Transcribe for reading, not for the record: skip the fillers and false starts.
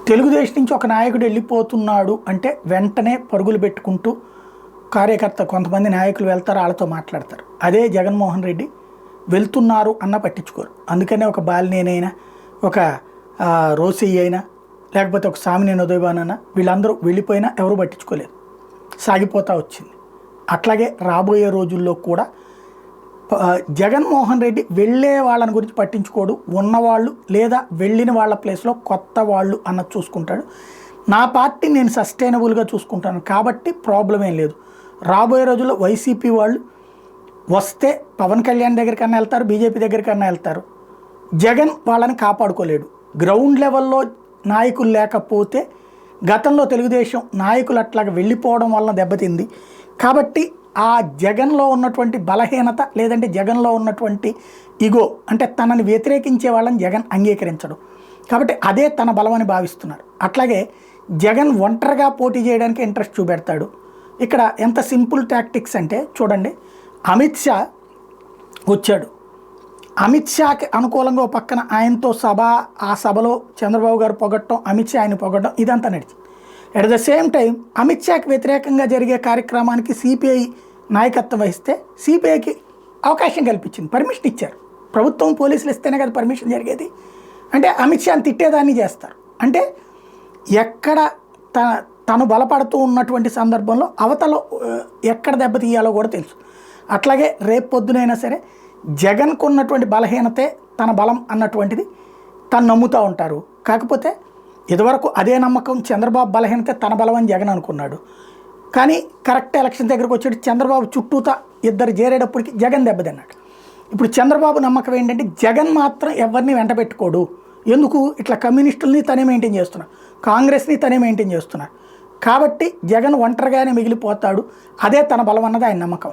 తెలుగుదేశం నుంచి ఒక నాయకుడు వెళ్ళిపోతున్నాడు అంటే వెంటనే పరుగులు పెట్టుకుంటూ కార్యకర్త కొంతమంది నాయకులు వెళ్తారు, వాళ్ళతో మాట్లాడతారు. అదే జగన్మోహన్ రెడ్డి వెళ్తున్నారు అన్న పట్టించుకోరు. అందుకనే ఒక బాలినేనైనా, ఒక రోసయ్య అయినా, లేకపోతే ఒక సామినేని ఉదయభాన్ అన్న, వీళ్ళందరూ వెళ్ళిపోయినా ఎవరు పట్టించుకోలేదు, సాగిపోతూ వచ్చింది. అట్లాగే రాబోయే రోజుల్లో కూడా జగన్మోహన్ రెడ్డి వెళ్ళే వాళ్ళని గురించి పట్టించుకోడు, ఉన్నవాళ్ళు లేదా వెళ్ళిన వాళ్ళ ప్లేస్లో కొత్త వాళ్ళు అన్నది చూసుకుంటాడు. నా పార్టీ నేను సస్టైనబుల్గా చూసుకుంటాను కాబట్టి ప్రాబ్లం ఏం లేదు. రాబోయే రోజుల్లో వైసీపీ వాళ్ళు వస్తే పవన్ కళ్యాణ్ దగ్గరికన్నా వెళ్తారు, బీజేపీ దగ్గరికన్నా వెళ్తారు. జగన్ వాళ్ళని కాపాడుకోలేడు. గ్రౌండ్ లెవెల్లో నాయకులు లేకపోతే గతంలో తెలుగుదేశం నాయకులు అట్లాగా వెళ్ళిపోవడం వలన దెబ్బతింది. కాబట్టి ఆ జగన్లో ఉన్నటువంటి బలహీనత లేదంటే జగన్లో ఉన్నటువంటి ఇగో అంటే తనని వ్యతిరేకించే వాళ్ళని జగన్ అంగీకరించడు. కాబట్టి అదే తన బలమని భావిస్తున్నారు. అట్లాగే జగన్ ఒంటరిగా పోటీ చేయడానికి ఇంట్రెస్ట్ చూపెడతాడు. ఇక్కడ ఎంత సింపుల్ టాక్టిక్స్ అంటే చూడండి, అమిత్ షా వచ్చాడు. అమిత్ షాకి అనుకూలంగా ఒక పక్కన ఆయనతో సభ, ఆ సభలో చంద్రబాబు గారు పొగట్టడం, అమిత్ షా ఆయన పొగట్టడం, ఇదంతా నడిచింది. At the same time Amit షాకి వ్యతిరేకంగా జరిగే కార్యక్రమానికి సిపిఐ నాయకత్వం వహిస్తే సిపిఐకి అవకాశం కల్పించింది, పర్మిషన్ ఇచ్చారు. ప్రభుత్వం పోలీసులు ఇస్తేనే కదా పర్మిషన్ జరిగేది. అంటే అమిత్ షాని తిట్టేదాన్ని చేస్తారు. అంటే ఎక్కడ తను బలపడుతూ ఉన్నటువంటి సందర్భంలో అవతల ఎక్కడ దెబ్బతీయాలో కూడా తెలుసు. అట్లాగే రేపు పొద్దునైనా సరే జగన్కు ఉన్నటువంటి బలహీనతే తన బలం అన్నటువంటిది తను నమ్ముతూ ఉంటారు. కాకపోతే ఇదివరకు అదే నమ్మకం చంద్రబాబు బలహీనతే తన బలం అని జగన్ అనుకున్నాడు. కానీ కరెక్ట్ ఎలక్షన్ దగ్గరకు వచ్చేటి చంద్రబాబు చుట్టూతా ఇద్దరు చేరేటప్పటికి జగన్ దెబ్బతిన్నాడు. ఇప్పుడు చంద్రబాబు నమ్మకం ఏంటంటే జగన్ మాత్రం ఎవరిని వెంట పెట్టుకోడు. ఎందుకు? ఇట్లా కమ్యూనిస్టుల్ని తనే మెయింటైన్ చేస్తున్నారు, కాంగ్రెస్ని తనే మెయింటైన్ చేస్తున్నారు. కాబట్టి జగన్ ఒంటరిగానే మిగిలిపోతాడు, అదే తన బలం అన్నది ఆయన నమ్మకం.